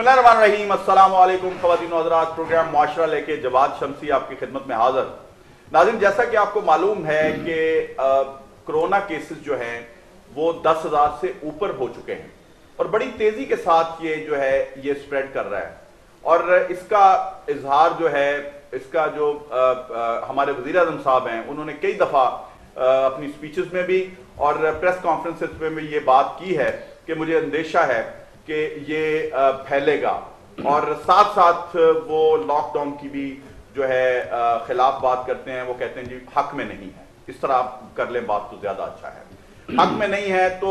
बिस्मिल्लाहिर्रहमानिर्रहीम। अस्सलाम वालेकुम ख़वातीन व हज़रात। प्रोग्राम मुआशरा लेके जवाद शमसी आपकी खिदमत में हाजिर। नाज़रीन, जैसा कि आपको मालूम है कि कोरोना केसेस जो हैं वो 10,000 से ऊपर हो चुके हैं और बड़ी तेजी के साथ ये जो है ये स्प्रेड कर रहा है। और इसका इजहार जो है, इसका जो हमारे वज़ीर आज़म साहब हैं, उन्होंने कई दफ़ा अपनी स्पीचेस में भी और प्रेस कॉन्फ्रेंसेस में भी ये बात की है कि मुझे अंदेशा है कि ये फैलेगा, और साथ साथ वो लॉकडाउन की भी जो है खिलाफ बात करते हैं। वो कहते हैं जी हक में नहीं है, इस तरह आप कर लें बात तो ज्यादा अच्छा है। हक में नहीं है तो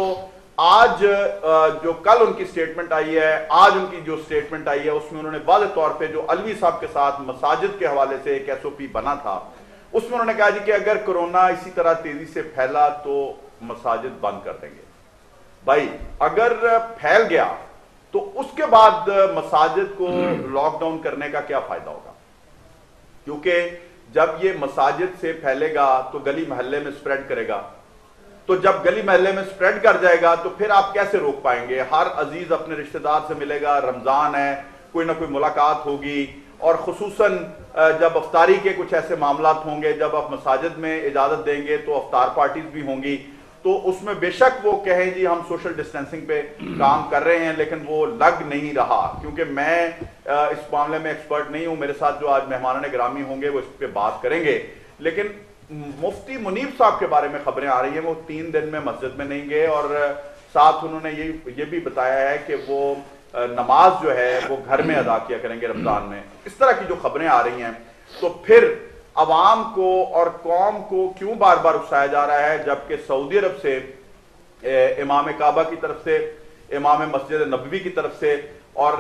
आज जो कल उनकी स्टेटमेंट आई है, आज उनकी जो स्टेटमेंट आई है उसमें उन्होंने वाज़ेह तौर पे जो अलवी साहब के साथ मसाजिद के हवाले से एक SOP बना था उसमें उन्होंने कहा जी कि अगर कोरोना इसी तरह तेजी से फैला तो मसाजिद बंद कर देंगे। भाई अगर फैल गया तो उसके बाद मसाजिद को लॉकडाउन करने का क्या फायदा होगा, क्योंकि जब ये मसाजिद से फैलेगा तो गली मोहल्ले में स्प्रेड करेगा, तो जब गली मोहल्ले में स्प्रेड कर जाएगा तो फिर आप कैसे रोक पाएंगे। हर अजीज अपने रिश्तेदार से मिलेगा, रमजान है, कोई ना कोई मुलाकात होगी, और खुसूसन जब अफ्तारी के कुछ ऐसे मामलात होंगे, जब आप मसाजिद में इजाजत देंगे तो अफ्तार पार्टीज भी होंगी, तो उसमें बेशक वो कहें जी हम सोशल डिस्टेंसिंग पे काम कर रहे हैं, लेकिन वो लग नहीं रहा। क्योंकि मैं इस मामले में एक्सपर्ट नहीं हूं, मेरे साथ जो आज मेहमान गिरामी होंगे वो इस पे बात करेंगे। लेकिन मुफ्ती मुनीब साहब के बारे में खबरें आ रही हैं, वो 3 दिन में मस्जिद में नहीं गए, और साथ उन्होंने ये भी बताया है कि वो नमाज जो है वो घर में अदा किया करेंगे रमजान में। इस तरह की जो खबरें आ रही हैं, तो फिर अवाम को और कौम को क्यों बार बार उकसाया जा रहा है, जबकि सऊदी अरब से इमाम काबा की तरफ से, इमाम मस्जिद नबवी की तरफ से, और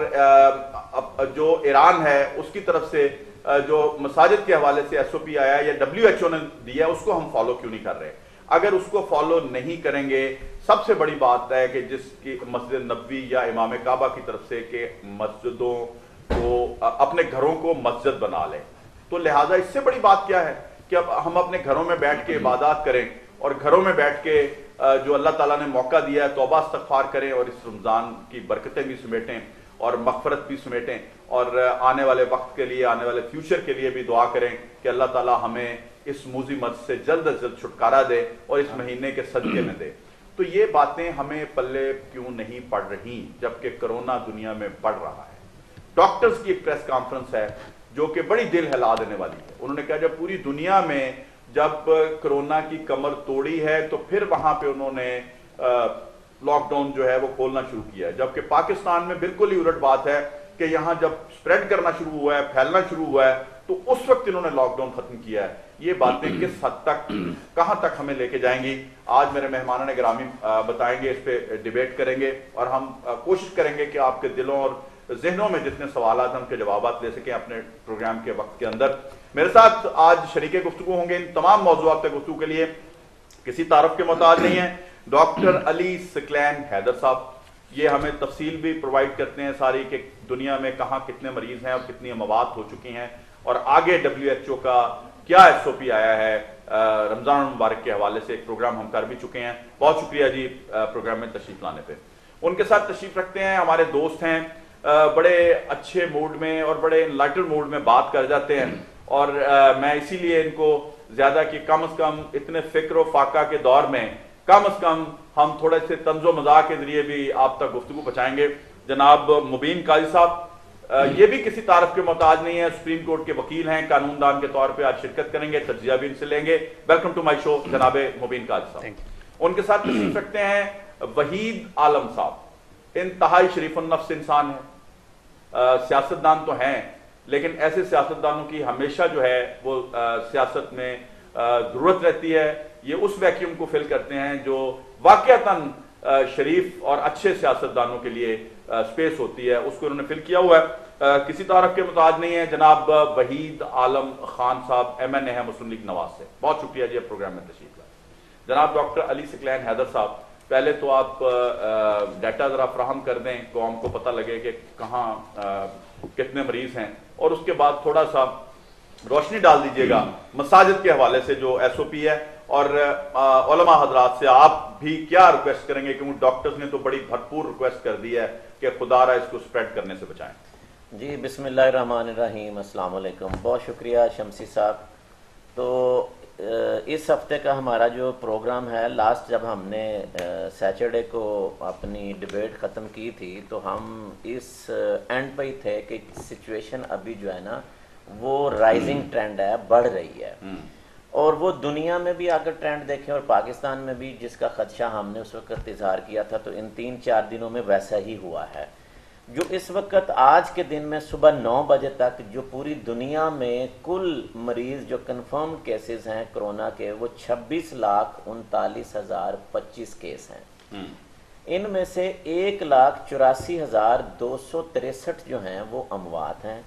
जो ईरान है उसकी तरफ से जो मसाजिद के हवाले से SOP आया या WHO ने दिया, उसको हम फॉलो क्यों नहीं कर रहे। अगर उसको फॉलो नहीं करेंगे, सबसे बड़ी बात है कि जिसकी मस्जिद नबवी या इमाम काबा की तरफ से कि मस्जिदों को अपने घरों को मस्जिद बना लें, तो लिहाजा इससे बड़ी बात क्या है कि अब हम अपने घरों में बैठ के इबादत करें और घरों में बैठ के जो अल्लाह ताला ने मौका दिया है तौबा इस्तग़फ़ार करें और इस रमज़ान की बरकतें भी समेटें और मग़फ़िरत भी समेटें, और आने वाले वक्त के लिए, आने वाले फ्यूचर के लिए भी दुआ करें कि अल्लाह ताला हमें इस मुसीबत से जल्द अज जल्द छुटकारा दे और इस महीने के सदक़े में दे। तो ये बातें हमें पल्ले क्यों नहीं पड़ रही, जबकि कोरोना दुनिया में बढ़ रहा है। डॉक्टर्स की एक प्रेस कॉन्फ्रेंस है जो कि बड़ी दिल हिला देने वाली है। उन्होंने कहा जब पूरी दुनिया में जब कोरोना की कमर तोड़ी है तो फिर वहां पे उन्होंने लॉकडाउन जो है वो खोलना शुरू किया है, जबकि पाकिस्तान में बिल्कुल ही उलट बात है कि यहां जब स्प्रेड करना शुरू हुआ है, फैलना शुरू हुआ है, तो उस वक्त इन्होंने लॉकडाउन खत्म किया है। ये बातें किस हद तक, कहां तक हमें लेके जाएंगी, आज मेरे मेहमान गिरामी बताएंगे, इस पे डिबेट करेंगे और हम कोशिश करेंगे कि आपके दिलों और ज़हनों में जितने सवाल हैं उनके जवाब ले सकें अपने प्रोग्राम के वक्त के अंदर। मेरे साथ आज शरीके गुफ्तगू होंगे इन तमाम मौज़ूआत पे गुफ्तगू के लिए, किसी तारफ के मोहताज नहीं है, डॉक्टर अली सिकलैन हैदर साहब। ये हमें तफसील भी प्रोवाइड करते हैं सारी कि दुनिया में कहाँ कितने मरीज हैं और कितनी मवात हो चुकी हैं, और आगे WHO का क्या SOP आया है रमजान मुबारक के हवाले से। एक प्रोग्राम हम कर भी चुके हैं। बहुत शुक्रिया जी प्रोग्राम में तशरीफ लाने पे। उनके साथ तशरीफ रखते हैं हमारे दोस्त हैं, बड़े अच्छे मूड में और बड़े लाइटर मूड में बात कर जाते हैं, और मैं इसीलिए इनको ज्यादा कि कम से कम इतने फिक्र व फाका के दौर में कम से कम हम थोड़े से तंजो मजाक के जरिए भी आप तक गुफ्तगू पहुंचाएंगे। जनाब मुबीन काजी साहब, ये भी किसी तारफ के मोहताज नहीं है, सुप्रीम कोर्ट के वकील हैं, कानूनदान के तौर पे आज शिरकत करेंगे, तज्जिया भी इनसे लेंगे। वेलकम टू माय शो जनाब मुबीन काजी साहब। उनके साथ तशरीफ रखते हैं वहीद आलम साहब, इंतहाई शरीफुन नफ्स इंसान है, सियासतदान तो हैं, लेकिन ऐसे सियासतदानों की हमेशा जो है वो सियासत में जरूरत रहती है। ये उस वैक्यूम को फिल करते हैं जो वाकयातन शरीफ और अच्छे सियासतदानों के लिए स्पेस होती है, उसको उन्होंने फिल किया हुआ है। किसी तारफ के मुताज नहीं है। जनाब वहीद आलम खान साहब MNA है मुस्लिम लीग नवाज से, बहुत शुक्रिया जी प्रोग्राम में तशरीफ लाए। जनाब डॉक्टर अली सिकलैन हैदर साहब, पहले तो आप डाटा जरा फ्राहम कर दें, कौम को पता लगे कि कहाँ कितने मरीज हैं, और उसके बाद थोड़ा सा रोशनी डाल दीजिएगा मसाजिद के हवाले से जो SOP है, और उलमा हजरात से आप भी क्या रिक्वेस्ट करेंगे, क्योंकि डॉक्टर्स ने तो बड़ी भरपूर रिक्वेस्ट कर दी है कि खुदारा इसको स्प्रेड करने से बचाएं। जी बिस्मिल्लाहिर्रहमानिर्रहीम, अस्सलाम वालेकुम। बहुत शुक्रिया शमसी साहब। तो इस हफ्ते का हमारा जो प्रोग्राम है, लास्ट जब हमने सैटरडे को अपनी डिबेट ख़त्म की थी तो हम इस एंड पे ही थे कि सिचुएशन अभी जो है ना वो राइजिंग ट्रेंड है, बढ़ रही है, और वो दुनिया में भी अगर ट्रेंड देखें और पाकिस्तान में भी जिसका खदशा हमने उस वक्त इजहार किया था, तो इन 3-4 दिनों में वैसा ही हुआ है। जो इस वक्त आज के दिन में सुबह 9 बजे तक जो पूरी दुनिया में कुल मरीज जो कंफर्म केसेस हैं कोरोना के, वो 26,39,025 केस हैं। इनमें से 1,84,263 जो हैं वो अमवात हैं।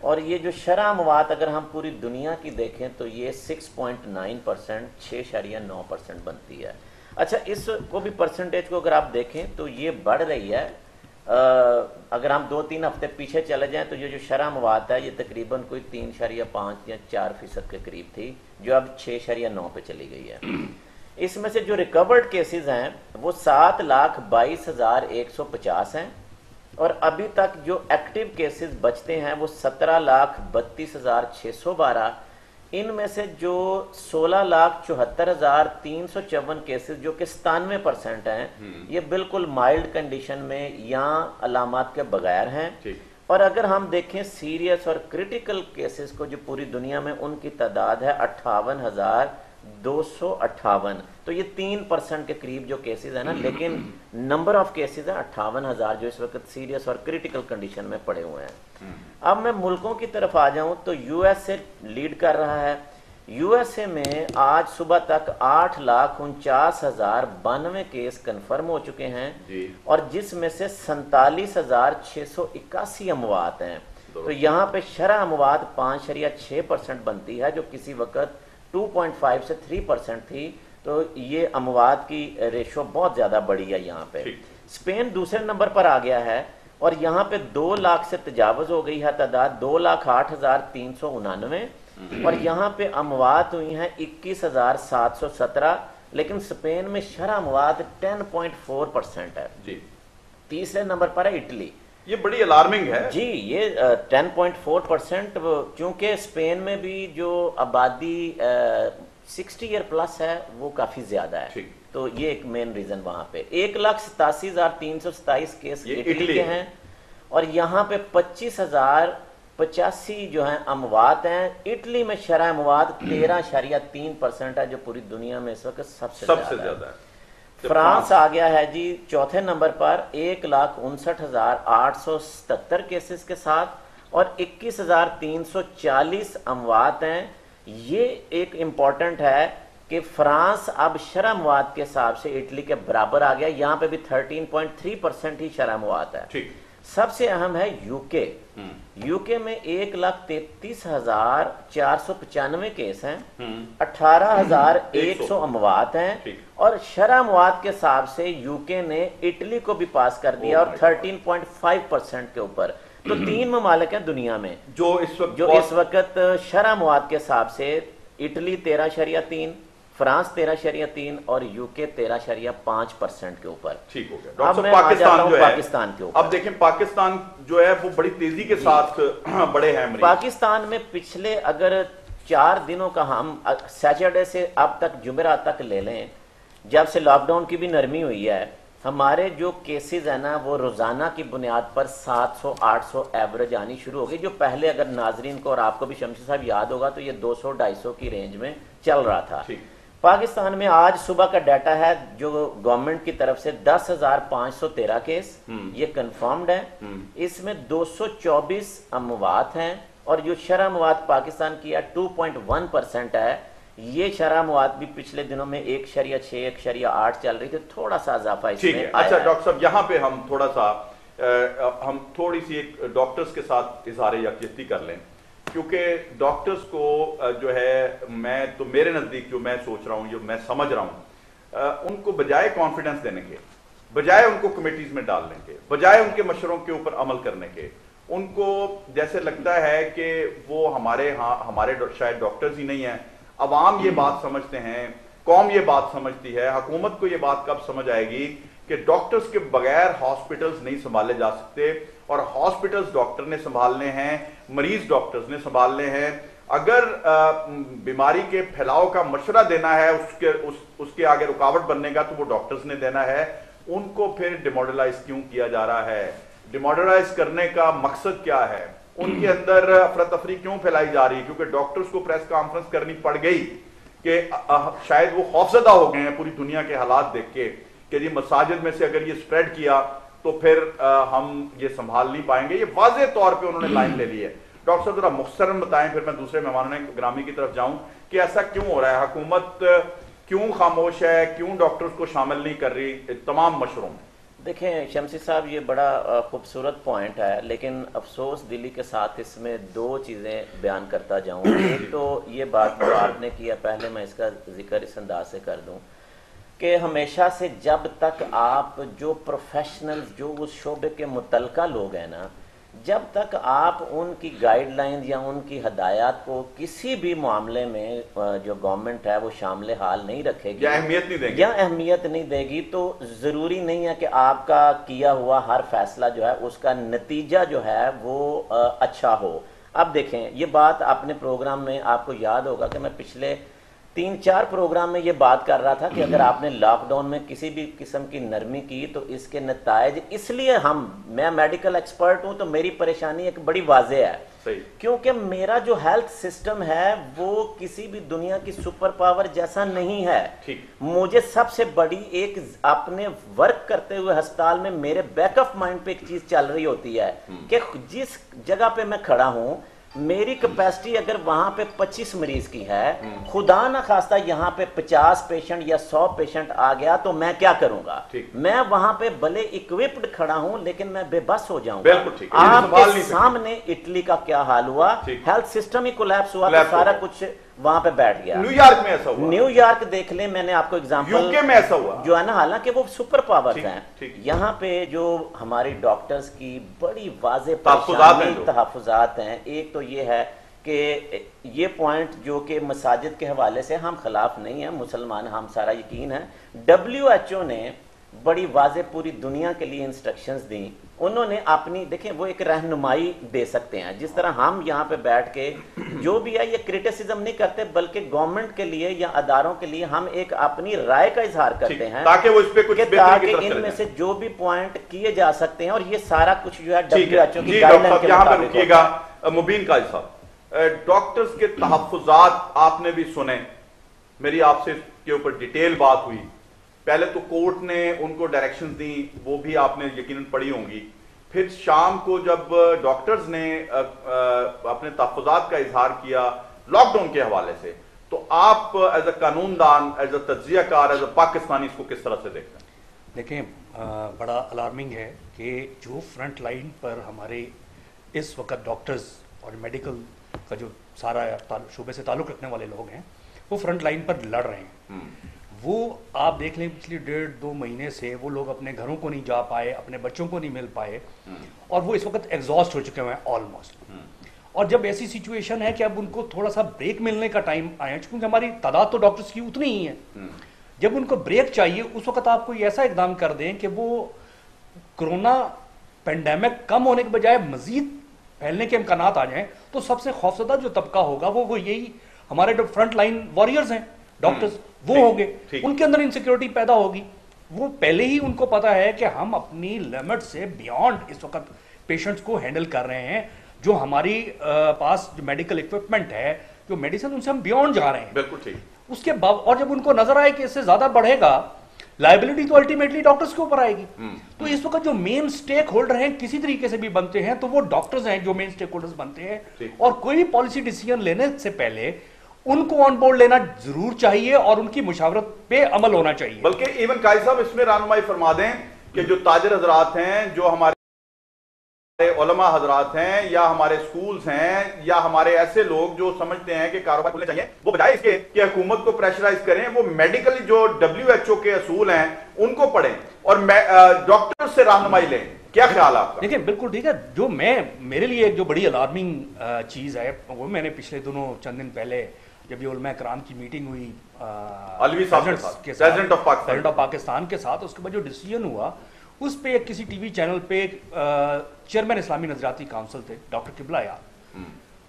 और ये जो शरह अमवात अगर हम पूरी दुनिया की देखें तो ये 6.9%, 6.9% बनती है। अच्छा, इसको भी परसेंटेज को अगर आप देखें तो ये बढ़ रही है। अगर हम 2-3 हफ्ते पीछे चले जाएं तो ये जो शरह अमवात है ये तकरीबन कोई 3.5 या 4% के करीब थी, जो अब 6.9 पे चली गई है। इसमें से जो रिकवर्ड केसेस हैं वो 7,22,150 हैं, और अभी तक जो एक्टिव केसेस बचते हैं वो 17,32,612। इनमें से जो 16,74,354 केसेस जो कि 97% हैं, ये बिल्कुल माइल्ड कंडीशन में या अलामात के बगैर हैं। और अगर हम देखें सीरियस और क्रिटिकल केसेस को जो पूरी दुनिया में, उनकी तादाद है 58,258। तो ये 3% के करीब जो केसेस है ना, लेकिन नंबर ऑफ केसेस है 58,000 जो इस वक्त सीरियस और क्रिटिकल कंडीशन में पड़े हुए हैं। अब मैं मुल्कों की तरफ आ जाऊं तो USA लीड कर रहा है। USA में आज सुबह तक 8,49,092 केस कंफर्म हो चुके हैं और जिसमें से 47,681 अमवात हैं। तो यहाँ पे शरह अमवात 5.6% बनती है, जो किसी वक्त 2.5 से 3% थी। तो ये अमवात की रेशो बहुत ज्यादा बढ़ी है यहाँ पे। स्पेन दूसरे नंबर पर आ गया है और यहाँ पे 2 लाख से तजावज हो गई है तादाद, 2,08,399, और यहाँ पे अमवात हुई हैं 21,717। लेकिन स्पेन में शरह अमवात 10.4% है। जी। तीसरे नंबर पर है इटली। ये बड़ी अलार्मिंग है जी, ये 10.4%, क्योंकि स्पेन में भी जो आबादी 60 ईयर प्लस है वो काफी ज्यादा है। तो ये एक मेन रीजन वहां पे 1,87,327 केस इटली के हैं, और यहाँ पे 25,085 जो हैं अमवात हैं। इटली में शरह अमवात 13.3% है, जो पूरी दुनिया में इस वक्त सबसे ज्यादा है। फ्रांस आ गया है जी चौथे नंबर पर 1,59,877 केसेस के साथ, और 21,340 अमवात हैं। ये एक इम्पॉर्टेंट है कि फ्रांस अब शरह अमवात के हिसाब से इटली के बराबर आ गया। यहाँ पे भी 13.3% ही शरह अमवात है। सबसे अहम है यूके। यूके में 1,33,495 केस हैं, 18,100 अमवात हैं, और शरह अमवात के हिसाब से यूके ने इटली को भी पास कर दिया और 13.5% के ऊपर। तो 3 ममालिक हैं दुनिया में जो इस वक्त शरह अमवात के हिसाब से इटली 13.3, फ्रांस 13.3 और यूके 13.5% के ऊपर। ठीक हो गया। अब मैं पाकिस्तान के ऊपर। अब देखें पाकिस्तान जो है वो बड़ी तेजी के साथ बढ़े हैं। पाकिस्तान में पिछले अगर 4 दिनों का हम सैटरडे से अब तक जुमेरात तक ले लें, जब से लॉकडाउन की भी नरमी हुई है, हमारे जो केसेस है ना वो रोजाना की बुनियाद पर 700-800 एवरेज आनी शुरू हो गई। जो पहले अगर नाजरीन को और आपको भी शमशी साहब याद होगा तो ये 200-250 की रेंज में चल रहा था। पाकिस्तान में आज सुबह का डाटा है जो गवर्नमेंट की तरफ से 10,513 केस ये कंफर्म्ड है। इसमें 224 अमवात हैं, और जो शरह अमवात पाकिस्तान की 2.1% है। ये शरह अमवात भी पिछले दिनों में 1.6, 1.8 चल रही थी, थोड़ा सा इजाफा इसमें आया। अच्छा डॉक्टर साहब, यहाँ पे हम थोड़ा सा हम थोड़ी सी एक डॉक्टर्स के साथ इजहार यकजहती कर लें, क्योंकि डॉक्टर्स को जो है मैं तो मेरे नज़दीक जो मैं सोच रहा हूँ, जो मैं समझ रहा हूँ, उनको बजाय कॉन्फिडेंस देने के, बजाय उनको कमेटीज में डालने के, बजाय उनके मशवरों के ऊपर अमल करने के, ان کو جیسے لگتا ہے کہ وہ ہمارے شاید ڈاکٹرز ہی نہیں ہیں. عوام یہ بات سمجھتے ہیں, قوم یہ بات سمجھتی ہے, حکومت کو یہ بات کب سمجھ آئے گی کہ ڈاکٹرز کے بغیر ہاسپٹلز نہیں سنبھالے جا سکتے, اور ہاسپٹلز ڈاکٹر نے سنبھالنے ہیں, مریض ڈاکٹرز نے سنبھالنے ہیں. اگر بیماری کے پھیلاؤ کا مشورہ دینا ہے, اس کے آگے رکاوٹ بننے کا, تو وہ ڈاکٹرز نے دینا ہے. ان کو پھر ڈیموڈلائز کیوں کیا جا رہا ہے؟ ڈیموڈلائز کرنے کا مقصد کیا ہے؟ ان کے اندر افراتفری کیوں پھیلائی جا رہی ہے؟ کیونکہ ڈاکٹرز کو پریس کانفرنس کرنی پڑ گئی کہ شاید وہ خوفزدہ ہو گئے ہیں پوری دنیا کے حالات دیکھ کے کہ جی مساجد میں سے اگر یہ سپریڈ کیا تو پھر ہم یہ سنبھال نہیں پائیں گے. یہ واضح طور پہ انہوں نے لائن لے لی ہے. ڈاکٹر صاحب ذرا مختصراً بتائیں, پھر میں دوسرے مہمانوں گرامی کی طرف جاؤں, کہ ایسا کیوں ہو رہا ہے؟ حکومت کیوں خاموش ہے؟ کیوں ڈاکٹرز کو شامل نہیں کر رہی تمام مشوروں میں؟ دیکھیں شمسی صاحب, یہ بڑا خوبصورت پوائنٹ ہے, لیکن افسوس دلی کے ساتھ اس میں دو چیزیں بیان کرتا جاؤں. ایک تو یہ بات جو آپ نے کیا, پہلے میں اس کا ذکر اس انداز سے کر دوں کہ ہمیشہ سے جب تک آپ جو پروفیشنلز, جو اس شعبے کے متعلقہ لوگ ہیں نا, جب تک آپ ان کی گائیڈ لائنز یا ان کی ہدایات کو کسی بھی معاملے میں جو گورنمنٹ ہے وہ شامل حال نہیں رکھے گی یا اہمیت نہیں دے گی, تو ضروری نہیں ہے کہ آپ کا کیا ہوا ہر فیصلہ جو ہے اس کا نتیجہ جو ہے وہ اچھا ہو. اب دیکھیں, یہ بات اپنے پروگرام میں آپ کو یاد ہوگا کہ میں پچھلے 3-4 پروگرام میں یہ بات کر رہا تھا کہ اگر آپ نے لاک ڈاؤن میں کسی بھی قسم کی نرمی کی تو اس کے نتائج, اس لیے میں میڈیکل ایکسپرٹ ہوں تو میری پریشانی ایک بڑی واضح ہے, کیونکہ میرا جو ہیلتھ سسٹم ہے وہ کسی بھی دنیا کی سپر پاور جیسا نہیں ہے. مجھے سب سے بڑی ایک اپنے ورک کرتے ہوئے ہسپتال میں میرے بیک آف مائنڈ پہ ایک چیز چل رہی ہوتی ہے کہ جس جگہ پہ میں کھڑا ہوں میری کیپیسٹی اگر وہاں پہ 25 مریض کی ہے, خدا نہ خواستہ یہاں پہ 50 پیشنٹ یا 100 پیشنٹ آ گیا تو میں کیا کروں گا؟ میں وہاں پہ بھلے اکوپڈ کھڑا ہوں لیکن میں بے بس ہو جاؤں گا. آپ کے سامنے اٹلی کا کیا حال ہوا, ہیلتھ سسٹم ہی کولیپس ہوا, تو سارا کچھ وہاں پہ بیٹھ گیا. نیو یارک میں ایسا ہوا, نیو یارک دیکھ لیں, میں نے آپ کو ایگزامپل یوکے میں ایسا ہوا جو ہے نا, حالانکہ وہ سپر پاورز ہیں. یہاں پہ جو ہماری ڈاکٹرز کی بڑی واضح تحفظات ہیں, ایک تو یہ ہے کہ یہ پوائنٹ جو کہ مساجد کے حوالے سے ہم خلاف نہیں ہیں, مسلمان ہم سارا یقین ہے. WHO نے بڑی واضح پوری دنیا کے لیے انسٹرکشنز دیں. انہوں نے اپنی, دیکھیں وہ ایک رہنمائی دے سکتے ہیں, جس طرح ہم یہاں پہ بیٹھ کے جو بھی ہے یہ کرٹیسزم نہیں کرتے بلکہ گورنمنٹ کے لیے یا اداروں کے لیے ہم ایک اپنی رائے کا اظہار کرتے ہیں تاکہ وہ اس پہ کچھ تاکہ ان میں سے جو بھی پوائنٹ کیے جا سکتے ہیں, اور یہ سارا کچھ جو ہے WHO کی گائیڈ لائن کے مطابق رکیے گا. مبین قاضی صاحب, ڈاکٹرز کے تحفظات آپ نے بھی سنے, میری آپ سے اس کے اوپر ڈیٹیل بات ہوئی. پہلے تو کورٹ نے ان کو ڈائریکشنز دیں, وہ بھی آپ نے یقیناً پڑھی ہوں گی. پھر شام کو جب ڈاکٹرز نے اپنے تحفظات کا اظہار کیا لاک ڈاؤن کے حوالے سے, تو آپ ایز اے قانون دان, ایز اے تجزیہ کار, ایز اے پاکستانی اس کو کس طرح سے دیکھتے ہیں؟ دیکھیں, بڑا الارمنگ ہے کہ جو فرنٹ لائن پر ہمارے اس وقت ڈاکٹرز اور میڈیکل کا جو سارا شعبے سے تعلق رکھنے والے لوگ ہیں وہ فرنٹ لائن پر لڑ رہے ہیں. وہ آپ دیکھ لیں پچھلی 1.5-2 مہینے سے وہ لوگ اپنے گھروں کو نہیں جا پائے, اپنے بچوں کو نہیں مل پائے, اور وہ اس وقت ایگزاسٹ ہو چکے ہوئے ہیں آلموسٹ. اور جب ایسی سچویشن ہے کہ اب ان کو تھوڑا سا بریک ملنے کا ٹائم آیا, کیونکہ ہماری تعداد تو ڈاکٹرز کی اتنی ہی ہے, جب ان کو بریک چاہیے اس وقت آپ کوئی ایسا اقدام کر دیں کہ وہ کرونا پینڈیمک کم ہونے کے بجائے مزید پھیلنے کے امکانات آ جائیں, تو سب سے خوفزدہ جو طبقہ ہوگا وہ یہی ہمارے جو فرنٹ لائن واریئرز ہیں ڈاکٹرز, وہ ہوں گے. ان کے اندر انسیکیورٹی پیدا ہوگی. وہ پہلے ہی ان کو پتا ہے کہ ہم اپنی لمٹ سے بیانڈ اس وقت پیشنٹس کو ہینڈل کر رہے ہیں. جو ہماری پاس جو میڈیکل اکوپمنٹ ہے, جو میڈیسن, ان سے ہم بیانڈ جا رہے ہیں. بالکل ٹھیک. اس کے اور جب ان کو نظر آئے کہ اس سے زیادہ بڑھے گا, لائبلٹی تو الٹیمیٹلی ڈاکٹرز کے اوپر آئے گی. تو اس وقت جو مین سٹیک ہولڈر ہیں کسی طریقے سے بھی بنتے ہیں تو وہ ڈاکٹرز ہیں جو مین سٹیک ہولڈرز بنتے ہیں. اور کوئی بھی پالیسی ڈیسیژن لینے سے پہلے ان کو آن بورڈ لینا ضرور چاہیے اور ان کی مشاورت پہ عمل ہونا چاہیے. بلکہ ایون قائد صاحب اس میں رہنمائی فرما دیں کہ جو تاجر حضرات ہیں, جو ہمارے علماء حضرات ہیں, یا ہمارے سکولز ہیں, یا ہمارے ایسے لوگ جو سمجھتے ہیں کہ کاروبار کھلنے چاہیے, وہ بجائے اس کے کہ حکومت کو پریشرائز کریں, وہ میڈیکل جو WHO کے اصول ہیں ان کو پڑھیں اور ڈاکٹر سے رہنمائی لیں کیا خیال ہے آپ کا؟ دیکھیں بالکل ٹھیک ہے. جو میرے لیے ایک جو بڑی الارمنگ چیز ہے وہ میں نے پچھلے دنوں چند دن پہلے جب یہ علماء کرام کی میٹنگ ہوئی پریزیڈنٹ آف پاکستان کے ساتھ, اس کے بعد جو ڈیسیجن ہوا اس پہ کسی ٹی وی چینل پہ چیئرمین اسلامی نظریاتی کونسل تھے ڈاکٹر قبلہ یار,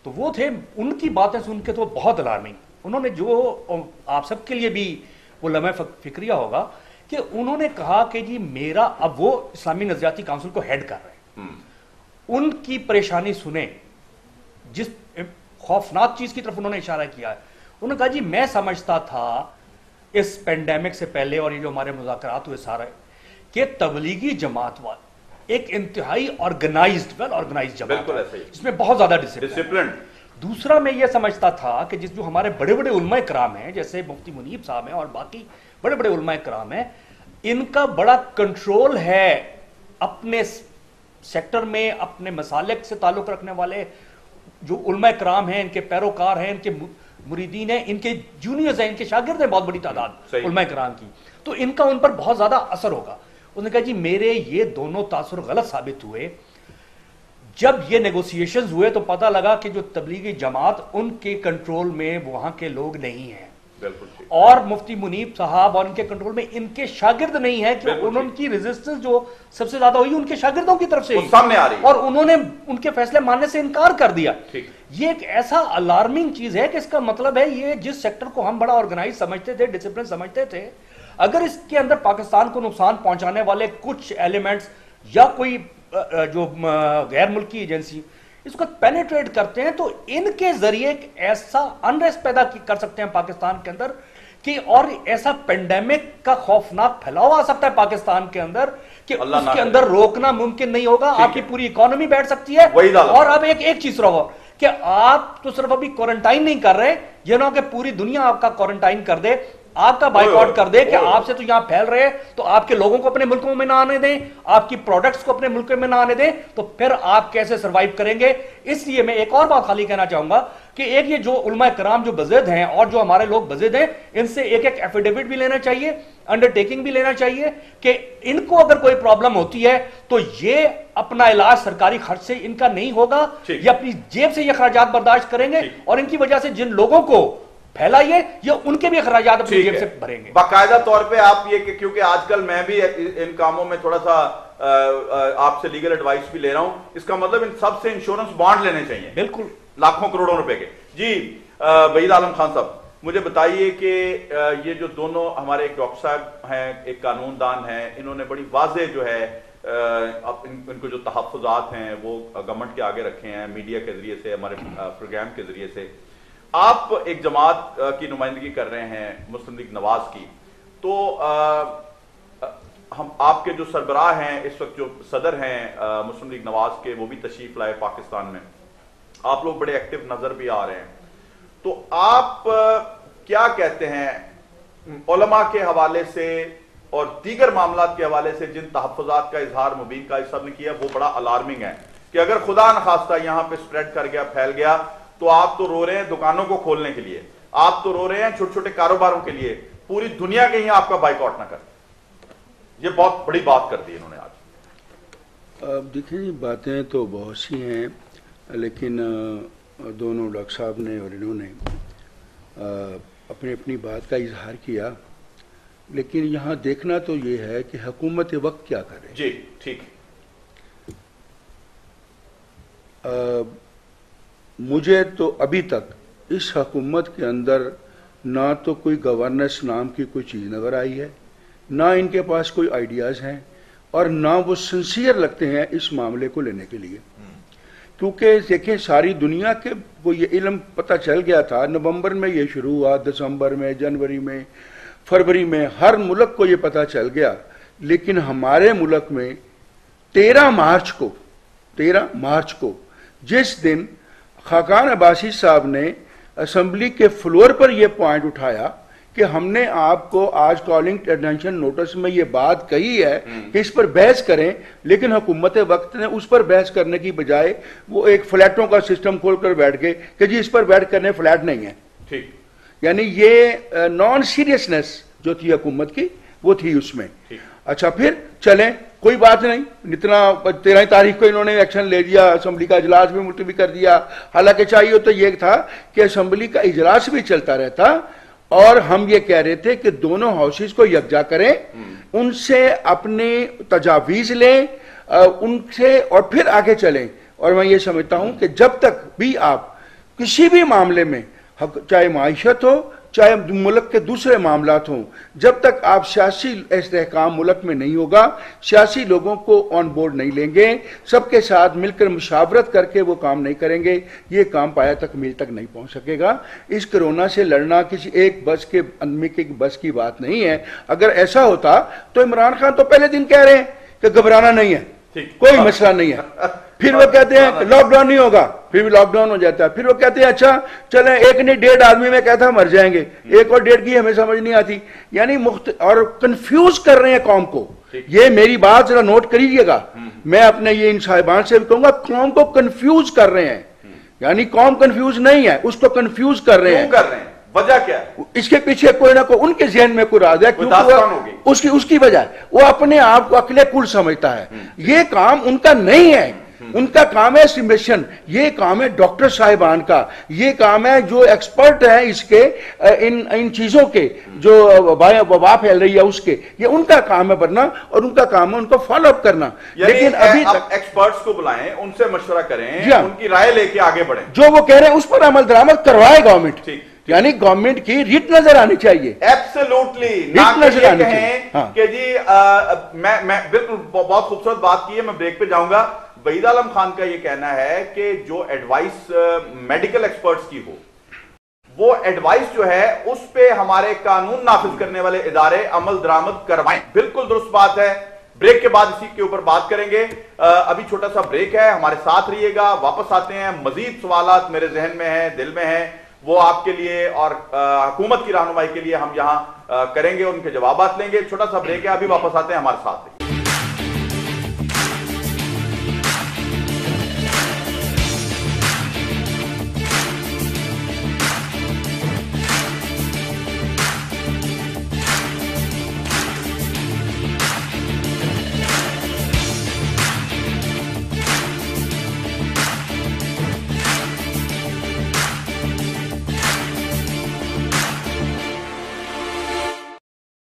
تو وہ تھے, ان کی باتیں سن کے تو بہت الارمنگ. انہوں نے جو آپ سب کے لیے بھی وہ لمحہ فکریہ ہوگا کہ انہوں نے کہا کہ جی میرا, اب وہ اسلامی نظریاتی کونسل کو ہیڈ کر رہے ہیں, ان کی پریشانی سنیں, جس خوفناک چیز کی طرف انہوں نے اشارہ کیا ہے. انہوں نے کہا جی میں سمجھتا تھا اس پینڈیمک سے پہلے اور یہ جو ہمارے مذاکرات ہوئے سارے کہ تبلیغی جماعت والے ایک انتہائی آرگنائزڈ جماعت ہے جس میں بہت زیادہ ڈسپلن. دوسرا میں یہ سمجھتا تھا کہ جس جو ہمارے بڑے بڑے علماء کرام ہیں جیسے مفتی منیب صاحب ہیں اور باقی بڑے بڑے علماء کرام ہیں, ان کا بڑا کنٹرول ہے اپنے سیکٹر میں, اپنے مسالک سے تعلق رکھنے والے جو علماء کرام ہیں, ان کے پیروکار ہیں, ان کے مریدین ہیں, ان کے جونیئرز ہیں, ان کے شاگرد ہیں, بہت بڑی تعداد علماء کرام کی, تو ان کا ان پر بہت زیادہ اثر ہوگا. انہوں نے کہا جی میرے یہ دونوں تاثر غلط ثابت ہوئے. جب یہ نیگوسیشنز ہوئے تو پتہ لگا کہ جو تبلیغی جماعت ان کے کنٹرول میں وہاں کے لوگ نہیں ہیں, اور مفتی منیب صاحب اور ان کے کنٹرول میں ان کے شاگرد نہیں ہیں, کہ ان کی ریزسٹنس جو سب سے زیادہ ہوئی ان کے شاگردوں کی طرف سے سامنے آ رہی, اور انہوں نے ان کے فیصلے ماننے سے انکار کر دیا. یہ ایک ایسا الارمنگ چیز ہے کہ اس کا مطلب ہے یہ جس سیکٹر کو ہم بڑا آرگنائز سمجھتے تھے, ڈسپلن سمجھتے تھے, اگر اس کے اندر پاکستان کو نقصان پہنچانے والے کچھ ایلیمنٹس یا کوئی جو غیر ملکی ایجنسی اس کو پینیٹریٹ کرتے ہیں تو ان کے ذریعے ایک ایسا انریسٹ پیدا کر سکتے ہیں پاکستان کے اندر کہ, اور ایسا پینڈیمک کا خوفناک پھیلاؤ آ سکتا ہے پاکستان کے اندر کہ اس کے اندر روکنا ممکن نہیں ہوگا. آپ کی پوری اکانومی بیٹھ سکتی ہے. اور اب ایک چیز رہو کہ آپ تو صرف ابھی کوارنٹائن نہیں کر رہے, یہ نہ کہ پوری دنیا آپ کا کوارنٹائن کر دے, آپ کا بائیک آؤٹ کر دے کہ آپ سے تو یہاں پھیل رہے تو آپ کے لوگوں کو اپنے ملکوں میں نہ آنے دیں, آپ کی پروڈکٹس کو اپنے ملکوں میں نہ آنے دیں, تو پھر آپ کیسے سروائیو کریں گے. اس لیے میں ایک اور بات خالی کہنا چاہوں گا کہ ایک یہ جو علماء کرام جو بزد ہیں اور جو ہمارے لوگ بزد ہیں, ان سے ایک ایفیڈیوٹ بھی لینا چاہیے, انڈرٹیکنگ بھی لینا چاہیے کہ ان کو اگر کوئی پرابلم ہوتی ہے تو یہ اپنا علاج سرکاری خرچ سے ان کا نہیں ہوگا, یہ اپنی جیب سے یہ اخراجات برداشت کریں گے, اور ان کی وجہ سے جن لوگوں کو پھیلائیے یہ ان کے بھی اخراجات اپنی جیب سے بھریں گے. باقاعدہ طور پہ آپ یہ کہ کیونکہ آج کل میں بھی ان کاموں میں تھوڑا سا آپ سے لیگل ایڈوائس بھی لے رہا ہوں, اس کا مطلب ان سب سے انشورنس بانڈ لینے چاہیے, بالکل لاکھوں کروڑوں روپے کے. جی وحید عالم خان صاحب مجھے بتائیے کہ یہ جو دونوں ہمارے ایک ڈاکٹر صاحب ہیں, ایک قانون دان ہیں, انہوں نے بڑی واضح جو ہے ان کو جو تحفظات ہیں وہ گورنمنٹ کے آگے رکھے ہیں, میڈیا کے ذریعے سے, ہمارے پروگرام کے ذریعے سے. آپ ایک جماعت کی نمائندگی کر رہے ہیں مسلم لیگ نواز کی, تو ہم آپ کے جو سربراہ ہیں اس وقت جو صدر ہیں مسلم لیگ نواز کے, وہ بھی تشریف لائے پاکستان میں, آپ لوگ بڑے ایکٹیو نظر بھی آ رہے ہیں, تو آپ کیا کہتے ہیں علماء کے حوالے سے اور دیگر معاملات کے حوالے سے جن تحفظات کا اظہار مبین کا سب نے کیا, وہ بڑا الارمنگ ہے کہ اگر خدا نخواستہ یہاں پہ سپریڈ کر گیا, پھیل گیا, تو آپ تو رو رہے ہیں دکانوں کو کھولنے کے لیے, آپ تو رو رہے ہیں چھوٹے چھوٹے کاروباروں کے لیے, پوری دنیا کہیں آپ کا بائیک آؤٹ نہ کرے. یہ بہت بڑی بات کر دی انہوں نے آج. دیکھیں جی باتیں تو بہت سی ہیں, لیکن دونوں ڈاکٹر صاحب نے اور انہوں نے اپنی اپنی بات کا اظہار کیا, لیکن یہاں دیکھنا تو یہ ہے کہ حکومت وقت کیا کرے. جی ٹھیک. مجھے تو ابھی تک اس حکومت کے اندر نہ تو کوئی گورننس نام کی کوئی چیز نظر آئی ہے, نہ ان کے پاس کوئی آئیڈیاز ہیں, اور نہ وہ سنسیئر لگتے ہیں اس معاملے کو لینے کے لیے. کیونکہ دیکھیں ساری دنیا کے وہ یہ علم پتہ چل گیا تھا, نومبر میں یہ شروع ہوا, دسمبر میں, جنوری میں, فروری میں, ہر ملک کو یہ پتہ چل گیا, لیکن ہمارے ملک میں 13 مارچ کو جس دن خاقان عباسی صاحب نے اسمبلی کے فلور پر یہ پوائنٹ اٹھایا کہ ہم نے آپ کو آج کالنگ اٹینشن نوٹس میں یہ بات کہی ہے کہ اس پر بحث کریں, لیکن حکومت وقت نے اس پر بحث کرنے کی بجائے وہ ایک فلیٹوں کا سسٹم کھول کر بیٹھ گئے کہ جی اس پر بیٹھ کرنے فلیٹ نہیں ہے. ٹھیک, یعنی یہ نان سیریسنس جو تھی حکومت کی وہ تھی اس میں. अच्छा फिर चलें, कोई बात नहीं, इतना 13 तारीख को इन्होंने एक्शन ले लिया, असेंबली का इजलास भी मुलतवी कर दिया। हालांकि चाहिए तो ये था कि असेंबली का इजलास भी चलता रहता और हम ये कह रहे थे कि दोनों हाउसेस को यकजा करें, उनसे अपने तजावीज़ लें, उनसे और फिर आगे चलें। और मैं ये समझता हूं कि जब तक भी आप किसी भी मामले में, चाहे माइशत हो चाहे मुल्क के दूसरे मामलात हों, जब तक आप सियासी इस्तेहकाम मुल्क में नहीं होगा, सियासी लोगों को ऑन बोर्ड नहीं लेंगे, सबके साथ मिलकर मुशावरत करके वो काम नहीं करेंगे, ये काम पाया तकमील तक नहीं पहुंच सकेगा। इस कोरोना से लड़ना किसी एक बस के आदमी की बस की बात नहीं है। अगर ऐसा होता तो इमरान खान तो पहले दिन कह रहे हैं कि घबराना नहीं है, कोई मसला नहीं है। फिर वो कहते हैं लॉकडाउन नहीं होगा, फिर भी लॉकडाउन हो जाता है। फिर वो कहते हैं अच्छा चलें, एक नहीं 1.5 आदमी में कहता मर जाएंगे, एक और 1.5 की हमें समझ नहीं आती। यानी और कंफ्यूज कर रहे हैं कौम को। ये मेरी बात जरा नोट करिएगा, मैं अपने ये इन साहिबान से भी कहूंगा, कौम को कंफ्यूज कर रहे हैं। यानी कौम कंफ्यूज नहीं है, उसको कंफ्यूज कर रहे हैं। वजह क्या है? इसके पीछे कोई ना कोई उनके जहन में कोई राज है, क्योंकि उसकी वजह वो अपने आप को अकेले कुल समझता है। ये काम उनका नहीं है, उनका काम है एस्टिमेशन, ये काम है डॉक्टर साहिबान का, ये काम है जो एक्सपर्ट है इसके इन चीजों के, जो वबा फैल रही है उसके, ये उनका काम है बनना और उनका काम है उनको फॉलो अप करना। लेकिन अभी एक्सपर्ट्स को बुलाएं, उनसे मशवरा करें, उनकी राय लेके आगे बढ़ें, जो वो कह रहे हैं उस पर अमल दरामद करवाए गवर्नमेंट। यानी गवर्नमेंट की रिट नजर आनी चाहिए, एब्सोल्युटली नजर आनी चाहिए। हाँ। कि जी मैं बिल्कुल बहुत खूबसूरत बात की है, मैं ब्रेक पे जाऊंगा। वहीद आलम खान का ये कहना है कि जो एडवाइस मेडिकल एक्सपर्ट्स की हो, वो एडवाइस जो है उस पे हमारे कानून नाफिज करने वाले इदारे अमल दरामद करवाएं। बिल्कुल दुरुस्त बात है। ब्रेक के बाद इसी के ऊपर बात करेंगे। अभी छोटा सा ब्रेक है, हमारे साथ रहिएगा। वापस आते हैं, मजीद सवालात मेरे जहन में है, दिल में है, वो आपके लिए और हुकूमत की रहनुमाई के लिए हम यहां करेंगे, उनके जवाबात लेंगे। छोटा सा ब्रेक है, अभी वापस आते हैं, हमारे साथ।